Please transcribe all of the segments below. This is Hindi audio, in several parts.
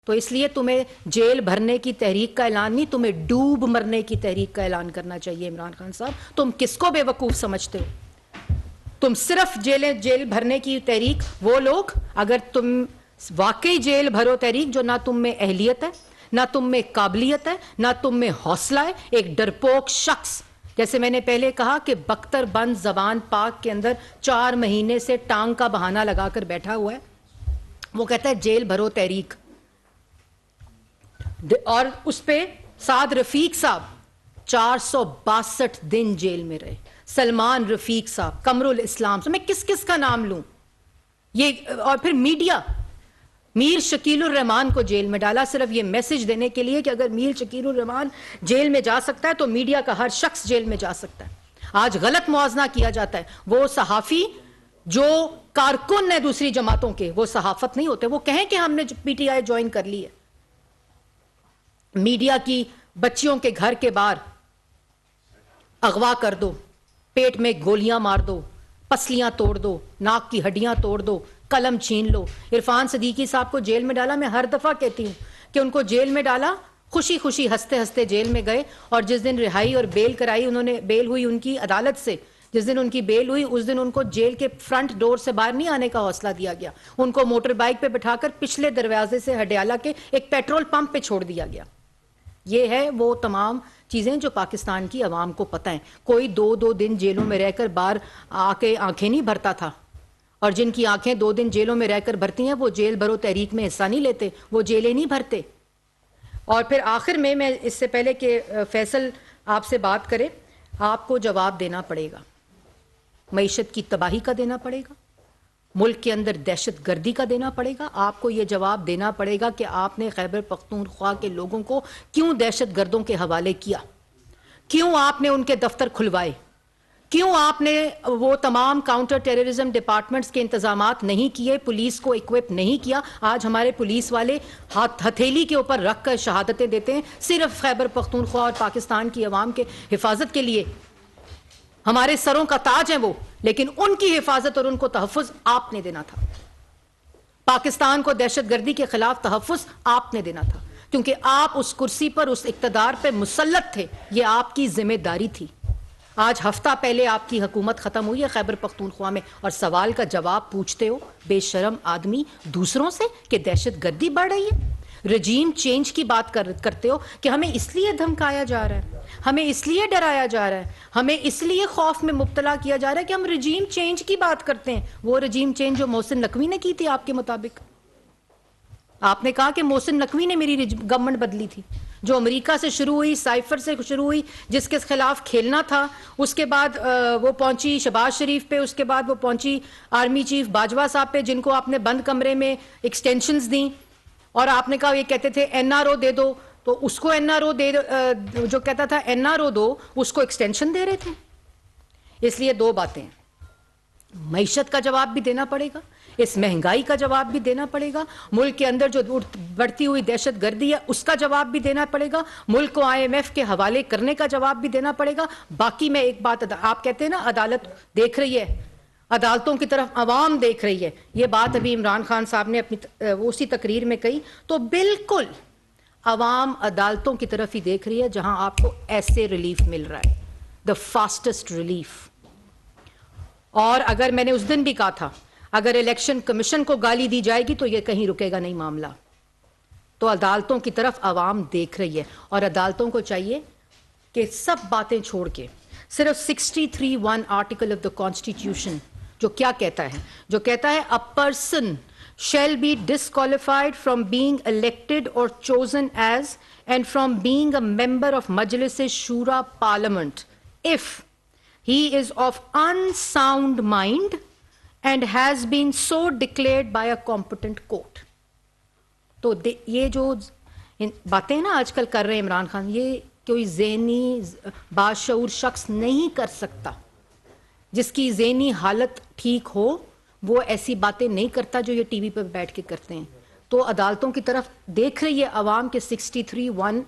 तो इसलिए तुम्हें जेल भरने की तहरीक का ऐलान नहीं, तुम्हें डूब मरने की तहरीक का ऐलान करना चाहिए। इमरान खान साहब, तुम किसको बेवकूफ समझते हो? तुम सिर्फ जेल भरने की तहरीक, वो लोग, अगर तुम वाकई जेल भरो तहरीक, जो ना तुम में अहलियत है, ना तुम में काबिलियत है, ना तुम में हौसला है, एक डरपोक शख्स, जैसे मैंने पहले कहा कि बख्तर बंद जबान पाक के अंदर 4 महीने से टांग का बहाना लगाकर बैठा हुआ है, वो कहता है जेल भरो तहरीक, और उस पे साद रफीक साहब 462 दिन जेल में रहे, सलमान रफीक साहब, कमरुल इस्लाम, मैं किस किस का नाम लूं ये, और फिर मीडिया, मीर शकीलुर रहमान को जेल में डाला सिर्फ ये मैसेज देने के लिए कि अगर मीर शकीलुर रहमान जेल में जा सकता है तो मीडिया का हर शख्स जेल में जा सकता है। आज गलत मुआवजा किया जाता है, वो सहाफी जो कारकुन है दूसरी जमातों के, वो सहाफत नहीं होते, वो कहें कि हमने पीटीआई ज्वाइन कर ली है। मीडिया की बच्चियों के घर के बाहर अगवा कर दो, पेट में गोलियां मार दो, पसलियां तोड़ दो, नाक की हड्डियां तोड़ दो, कलम छीन लो। इरफान सदीकी साहब को जेल में डाला, मैं हर दफा कहती हूं कि उनको जेल में डाला, खुशी खुशी हंसते हंसते जेल में गए, और जिस दिन रिहाई और बेल कराई उन्होंने, बेल हुई उनकी अदालत से, जिस दिन उनकी बेल हुई उस दिन उनको जेल के फ्रंट डोर से बाहर नहीं आने का हौसला दिया गया, उनको मोटर बाइक पे बिठाकर पिछले दरवाजे से हडियाला के एक पेट्रोल पंप पे छोड़ दिया गया। ये है वो तमाम चीज़ें जो पाकिस्तान की आवाम को पता है। कोई 2-2 दिन जेलों में रहकर बाहर आके आंखें नहीं भरता था, और जिनकी आंखें 2 दिन जेलों में रहकर भरती हैं वो जेल भरो तहरीक में हिस्सा नहीं लेते, वो जेलें नहीं भरते। और फिर आखिर में मैं, इससे पहले कि फैसल आपसे बात करे, आपको जवाब देना पड़ेगा, मईशत की तबाही का देना पड़ेगा, मुल्क के अंदर दहशत गर्दी का देना पड़ेगा। आपको ये जवाब देना पड़ेगा कि आपने खैबर पख्तूनख्वा के लोगों को क्यों दहशत गर्दों के हवाले किया, क्यों आपने उनके दफ्तर खुलवाए, क्यों आपने वो तमाम काउंटर टेररिज्म डिपार्टमेंट्स के इंतजामात नहीं किए, पुलिस को इक्विप नहीं किया। आज हमारे पुलिस वाले हथेली के ऊपर रख कर शहादतें देते हैं सिर्फ खैबर पख्तूनख्वा और पाकिस्तान की आवाम के हिफाजत के लिए। हमारे सरों का ताज है वो, लेकिन उनकी हिफाजत और उनको तहफ़्फ़ुज़ आपने देना था। पाकिस्तान को दहशत गर्दी के खिलाफ तहफ़्फ़ुज़ आपने देना था, क्योंकि आप उस कुर्सी पर, उस इक़्तिदार पर मुसल्लत थे, ये आपकी जिम्मेदारी थी। आज हफ्ता पहले आपकी हुकूमत खत्म हुई है खैबर पख्तूनख्वा में, और सवाल का जवाब पूछते हो बेशरम आदमी दूसरों से कि दहशत गर्दी बढ़ रही है। रजीम चेंज की बात करते हो कि हमें इसलिए धमकाया जा रहा है, हमें इसलिए डराया जा रहा है, हमें इसलिए खौफ में मुब्तला किया जा रहा है कि हम रजीम चेंज की बात करते हैं। वो रजीम चेंज जो मोहसिन नकवी ने की थी आपके मुताबिक, आपने कहा कि मोहसिन नकवी ने मेरी गवर्नमेंट बदली थी, जो अमेरिका से शुरू हुई, साइफर से शुरू हुई, जिसके खिलाफ खेलना था, उसके बाद वो पहुंची शहबाज शरीफ पे, उसके बाद वो पहुंची आर्मी चीफ बाजवा साहब पे, जिनको आपने बंद कमरे में एक्सटेंशंस दी, और आपने कहा ये कहते थे एनआरओ दे दो, तो उसको एनआरओ दे, जो कहता था एनआरओ दो, उसको एक्सटेंशन दे रहे थे। इसलिए 2 बातें, मईशत का जवाब भी देना पड़ेगा, इस महंगाई का जवाब भी देना पड़ेगा, मुल्क के अंदर जो बढ़ती हुई दहशत गर्दी है उसका जवाब भी देना पड़ेगा, मुल्क को IMF के हवाले करने का जवाब भी देना पड़ेगा। बाकी मैं एक बात, आप कहते हैं ना अदालत देख रही है, अदालतों की तरफ अवाम देख रही है, ये बात अभी इमरान खान साहब ने अपनी उसी तकरीर में कही, तो बिल्कुल अवाम अदालतों की तरफ ही देख रही है जहां आपको ऐसे रिलीफ मिल रहा है, द फास्टेस्ट रिलीफ। और अगर मैंने उस दिन भी कहा था, अगर इलेक्शन कमीशन को गाली दी जाएगी तो ये कहीं रुकेगा नहीं मामला। तो अदालतों की तरफ अवाम देख रही है, और अदालतों को चाहिए कि सब बातें छोड़ के सिर्फ 63(1) आर्टिकल ऑफ द कॉन्स्टिट्यूशन जो क्या कहता है, जो कहता है a person shall be disqualified from being elected or chosen as and from being a member of Majlis-e-Shura Parliament if he is of unsound mind and has been so declared by a competent court. तो ये जो बातें ना आजकल कर रहे हैं इमरान खान, ये कोई ज़हनी बाशऊर शख्स नहीं कर सकता। जिसकी ज़हनी हालत ठीक हो वो ऐसी बातें नहीं करता जो ये टीवी पर बैठ के करते हैं। तो अदालतों की तरफ देख रही है अवाम के 63(1)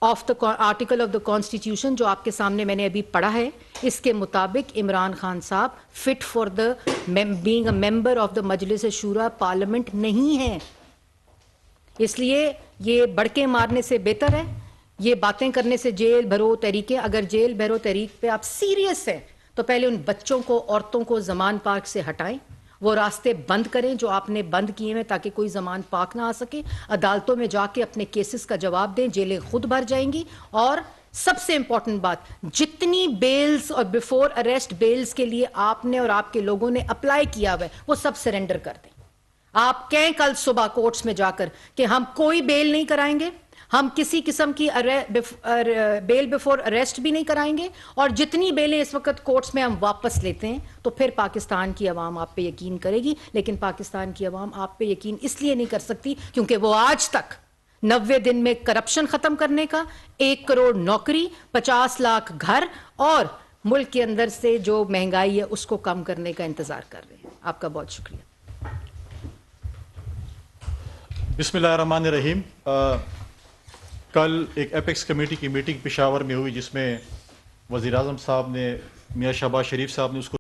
of the article of the constitution जो आपके सामने मैंने अभी पढ़ा है, इसके मुताबिक इमरान खान साहब fit for the being a member of the Majlis Shura parliament नहीं है। इसलिए ये बड़के मारने से बेहतर है, ये बातें करने से जेल भरो तरीके। अगर जेल भरो तरीक पे आप सीरियस हैं तो पहले उन बच्चों को, औरतों को जमान पार्क से हटाएं, वो रास्ते बंद करें जो आपने बंद किए हैं ताकि कोई जमान पार्क ना आ सके। अदालतों में जाके अपने केसेस का जवाब दें, जेलें खुद भर जाएंगी। और सबसे इंपॉर्टेंट बात, जितनी बेल्स और बिफोर अरेस्ट बेल्स के लिए आपने और आपके लोगों ने अप्लाई किया हुआ है वो सब सरेंडर कर दें। आप कहें कल सुबह कोर्ट्स में जाकर कि हम कोई बेल नहीं कराएंगे, हम किसी किस्म की बेल बिफोर अरेस्ट भी नहीं कराएंगे, और जितनी बेलें इस वक्त कोर्ट्स में हम वापस लेते हैं, तो फिर पाकिस्तान की आवाम आप पे यकीन करेगी। लेकिन पाकिस्तान की आवाम आप पे यकीन इसलिए नहीं कर सकती क्योंकि वो आज तक 90 दिन में करप्शन खत्म करने का, 1 करोड़ नौकरी, 50 लाख घर और मुल्क के अंदर से जो महंगाई है उसको कम करने का इंतजार कर रहे हैं। आपका बहुत शुक्रिया। बिस्मिल्लाहिर्रहमानिर्रहीम। कल एक एपेक्स कमेटी की मीटिंग पेशावर में हुई जिसमें वज़ीर आज़म साहब ने, मियां शहबाज शरीफ साहब ने उसको